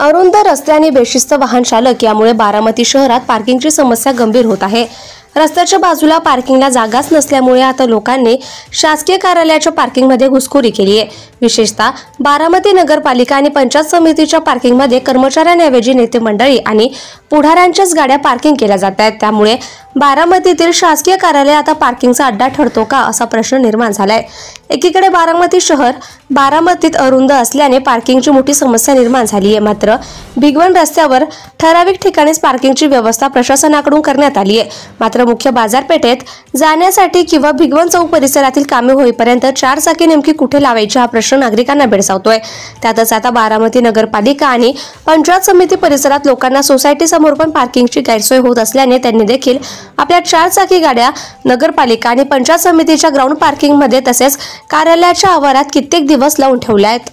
अरुंद रस्ते आणि बेशिस्त वाहन चालक यामुळे बारामती शहरात पार्किंगची समस्या गंभीर होत आहे। रस्त्याच्या बाजूला पार्किंगला जागाच नसल्यामुळे आता लोकांनी शासकीय कार्यालयाच्या पार्किंगमध्ये घुसखोरी केली आहे। विशेषतः बारामती नगरपालिका आणि पंचायत समितीच्या पार्किंगमध्ये कर्मचाऱ्यांऐवजी नेते मंडळी आणि पुढाऱ्यांच्याच गाड्या पार्किंग केल्या जात आहेत। त्यामुळे बारामतीतील शासकीय कार्यालय आता पार्किंगचा अड्डा ठरतो का असा प्रश्न निर्माण झालाय। एकीकडे बारामती शहर बारामतीत अरुंद असल्याने पार्किंगची मोठी समस्या निर्माण झाली आहे। मात्र भिगवण रस्त्यावर ठराविक ठिकाणीच पार्किंगची व्यवस्था प्रशासनाकडून करण्यात आली आहे। मात्र मुख्य बाजारपेठेत जाण्यासाठी किंवा भिगवण चौक परिसरातील कामे होईपर्यंत चारचाकी नेमकी कुठे लावायची हा प्रश्न नागरिकांना भेडसावतोय। त्यातच आता बारामती नगरपालिका आणि पंचायत समिती परिसरात लोकांना सोसायटी समोर पण पार्किंगची गैरसोय होत असल्याने त्यांनी देखील आपल्या चारचाकी गाड्या नगरपालिका आणि पंचायत समितीच्या ग्राउंड पार्किंग मध्ये तसेच कार्यालयाच्या आवारात कित्येक दिवस लावून ठेवल्या आहेत।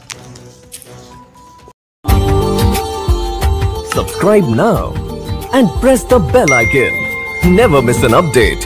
Subscribe now and press the bell icon. Never miss an update.